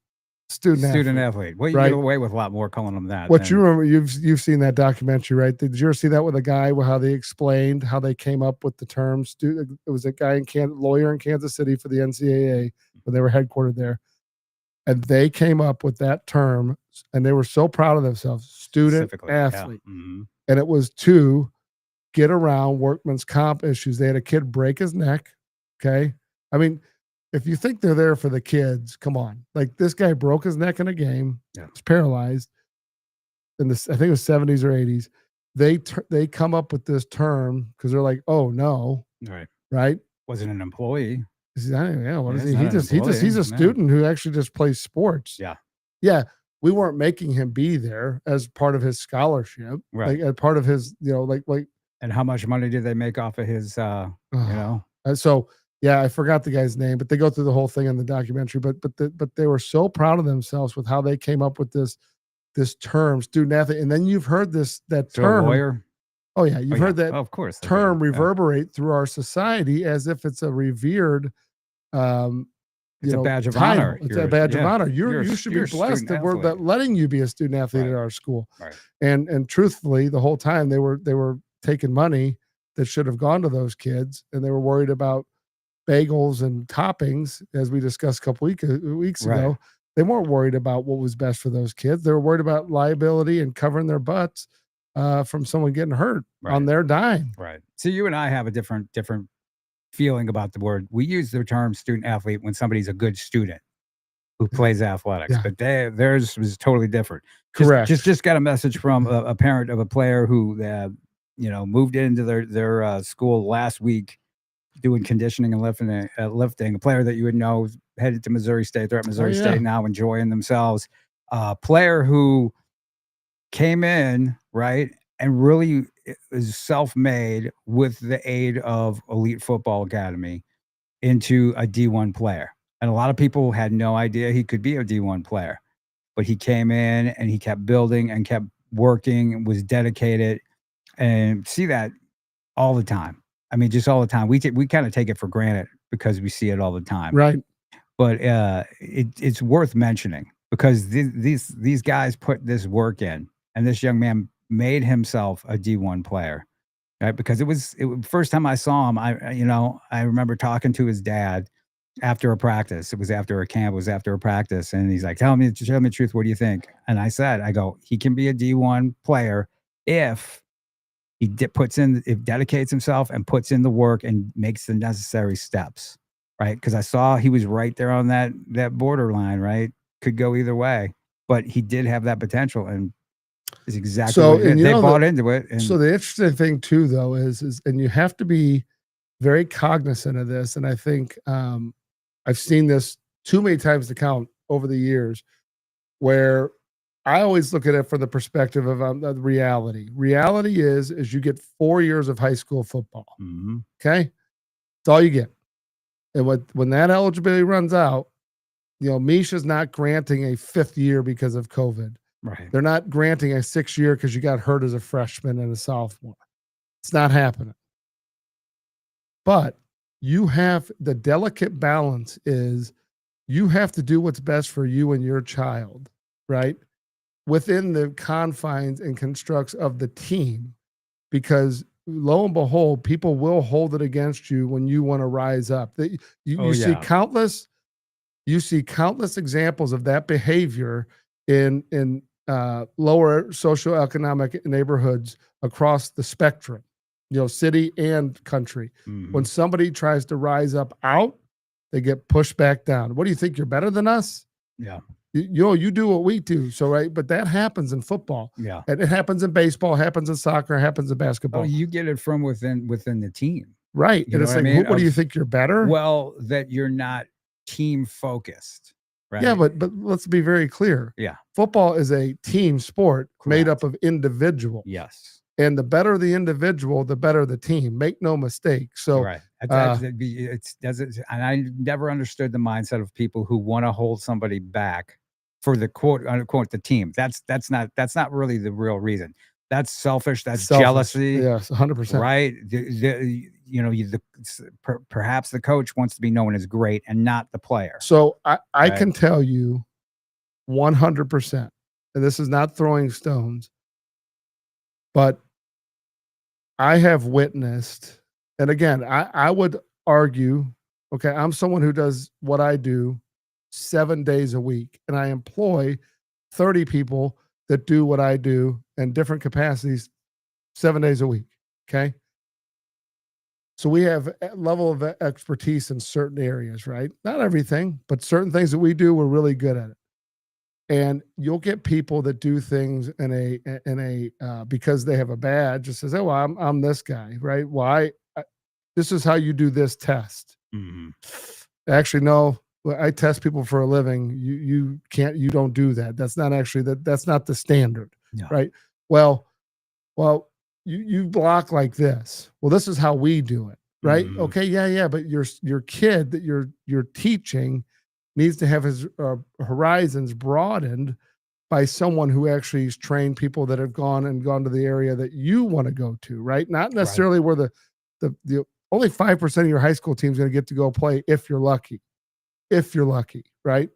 student athlete. Well, you right? get away with a lot more calling them that. What you remember, you've seen that documentary, right? Did you ever see that with a guy, how they explained how they came up with the term? It was a guy lawyer in Kansas City for the NCAA when they were headquartered there, and they came up with that term, and they were so proud of themselves, student athlete, and it was to get around workman's comp issues. They had a kid break his neck. Okay, I mean, if you think they're there for the kids, come on. Like, this guy broke his neck in a game. Yeah. Was paralyzed in this, I think it was 70s or 80s. They come up with this term because they're like, oh no. Right. Wasn't an employee. Yeah. What is he? He's a student who actually just plays sports. Yeah. Yeah. We weren't making him be there as part of his scholarship. Right. Like, as part of his, and how much money did they make off of his, So, yeah, I forgot the guy's name, but they go through the whole thing in the documentary. But they were so proud of themselves with how they came up with this term, student athlete. And then you've heard that term. Lawyer. Oh yeah, you've heard that. Of course, term reverberate through our society as if it's a revered. It's a badge of title. honor. It's a badge of honor. You should be blessed that we're letting you be a student athlete at our school. Right. And truthfully, the whole time they were taking money that should have gone to those kids, and they were worried about bagels and toppings, as we discussed a couple weeks ago. They weren't worried about what was best for those kids. They were worried about liability and covering their butts from someone getting hurt on their dime. Right. So you and I have a different feeling about the word. We use the term student athlete when somebody's a good student who plays athletics, but theirs was totally different. Correct. Just got a message from a parent of a player who moved into their school last week, doing conditioning and lifting. A player that you would know headed to Missouri State. They're at Missouri State now, enjoying themselves. Player who came in, right, and really is self-made with the aid of Elite Football Academy into a D1 player. And a lot of people had no idea he could be a D1 player. But he came in and he kept building and kept working, was dedicated, and see that all the time. I mean, just all the time. We kind of take it for granted because we see it all the time. Right. But it's worth mentioning because these guys put this work in, and this young man made himself a D1 player, right? Because it was first time I saw him. I remember talking to his dad after a practice. It was after a camp. It was after a practice, and he's like, "Show me the truth. What do you think?" And I said, he can be a D1 player if he dedicates himself and puts in the work and makes the necessary steps, right? Because I saw he was right there on that borderline, right? Could go either way, but he did have that potential, and is exactly what they bought into it. And so the interesting thing too, though, is and you have to be very cognizant of this. And I think I've seen this too many times to count over the years, where I always look at it from the perspective of the reality. Reality is you get 4 years of high school football. Mm-hmm. Okay, that's all you get. And when that eligibility runs out, Misha's not granting a 5th year because of COVID. Right. They're not granting a 6th year because you got hurt as a freshman and a sophomore. It's not happening. But you have the delicate balance is you have to do what's best for you and your child, right? Within the confines and constructs of the team, because lo and behold, people will hold it against you when you want to rise up. You see countless examples of that behavior in lower socioeconomic neighborhoods across the spectrum, city and country. Mm-hmm. When somebody tries to rise up out, they get pushed back down. What do you think? You're better than us? Yeah. You do what we do. So, right. But that happens in football. Yeah. And it happens in baseball, happens in soccer, happens in basketball. Oh, you get it from within the team. Right. And it's like, what do you think? You're better? Well, that you're not team focused. Right? Yeah, but let's be very clear. Yeah. Football is a team sport made up of individuals. Yes. And the better the individual, the better the team. Make no mistake. So right. It's doesn't, and I never understood the mindset of people who want to hold somebody back for the quote unquote the team. That's not really the real reason. That's selfish. That's jealousy. Yes, 100%. Right. Perhaps the coach wants to be known as great and not the player. So I can tell you 100%, and this is not throwing stones, but I have witnessed, and again, I would argue, okay, I'm someone who does what I do 7 days a week, and I employ 30 people that do what I do in different capacities 7 days a week. Okay. So we have a level of expertise in certain areas, right? Not everything, but certain things that we do, we're really good at it. And you'll get people that do things in a because they have a badge that says, "Oh, well, I'm this guy," right? Why? This is how you do this test. Mm-hmm. Actually, no. I test people for a living. You can't. You don't do that. That's not actually that's not the standard, no. Right? Well, you block like this. Well, this is how we do it, right? Mm-hmm. Okay, yeah. But your kid that you're teaching needs to have his horizons broadened by someone who actually has trained people that have gone to the area that you want to go to, right? Not necessarily where the only 5% of your high school team is going to get to go play if you're lucky, right?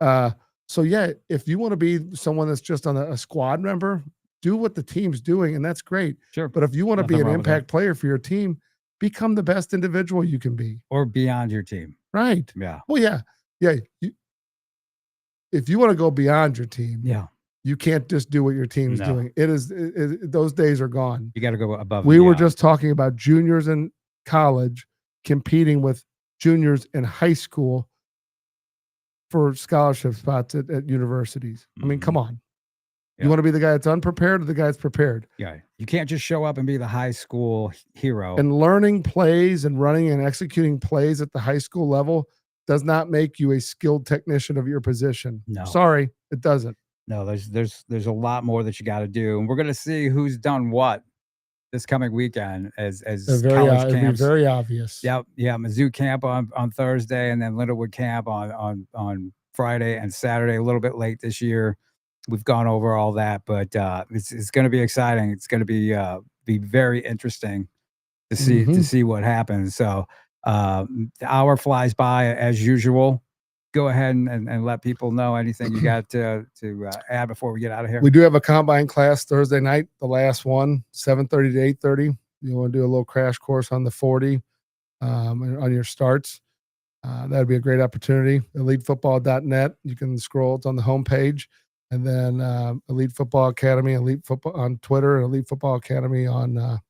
So yeah, if you want to be someone that's just on a squad member, do what the team's doing, and that's great. Sure. But if you want to be an impact player for your team, become the best individual you can be. Or beyond your team. Right. Yeah. Well, yeah. If you want to go beyond your team, you can't just do what your team's doing. Those days are gone. You got to go above. We were just talking about juniors in college competing with juniors in high school for scholarship spots at universities. I mean, come on. You want to be the guy that's unprepared or the guy that's prepared? Yeah. You can't just show up and be the high school hero. And learning plays and running and executing plays at the high school level does not make you a skilled technician of your position. No. Sorry, it doesn't. No, there's a lot more that you got to do. And we're going to see who's done what this coming weekend as college camps. Very obvious. Yeah. Mizzou camp on Thursday, and then Lindenwood camp on Friday and Saturday, a little bit late this year. We've gone over all that, but it's going to be exciting. It's going to be very interesting to see what happens. So the hour flies by as usual. Go ahead and let people know anything you got to add before we get out of here. We do have a combine class Thursday night, the last one, 7:30 to 8:30. You want to do a little crash course on the 40 on your starts. That'd be a great opportunity. EliteFootball.net. You can scroll. It's on the homepage. And then Elite Football Academy, Elite Football on Twitter, and Elite Football Academy on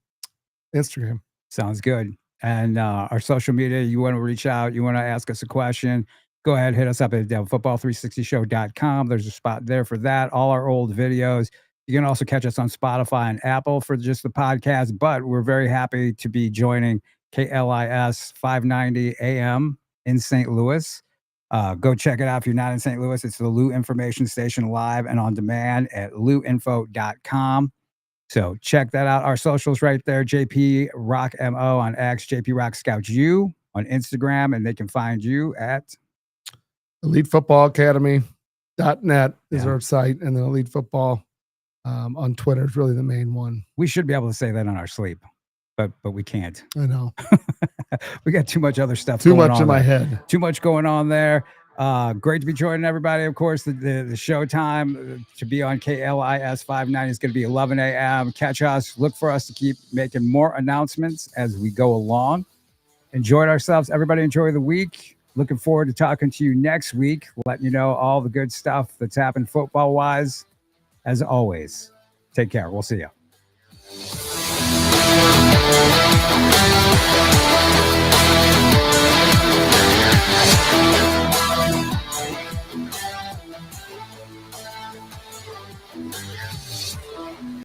Instagram. Sounds good. And our social media, you want to reach out, you want to ask us a question, go ahead, hit us up at football360show.com. There's a spot there for that. All our old videos. You can also catch us on Spotify and Apple for just the podcast. But we're very happy to be joining KLIS 590 AM in St. Louis. Go check it out if you're not in St. Louis. It's the Lou Information Station live and on demand at louinfo.com. So check that out. Our socials right there, JP Rock MO on X, JP Rock Scouts U on Instagram, and they can find you at EliteFootballAcademy.net is our site, and then Elite Football on Twitter is really the main one. We should be able to say that on our sleep, but we can't. I know. We got too much other stuff. Too much in my head. Too much going on there. Great to be joining everybody. Of course, the show time to be on KLIS 590 is going to be 11 a.m. Catch us. Look for us to keep making more announcements as we go along. Enjoyed ourselves. Everybody enjoy the week. Looking forward to talking to you next week, letting you know all the good stuff that's happened football-wise. As always, take care. We'll see you.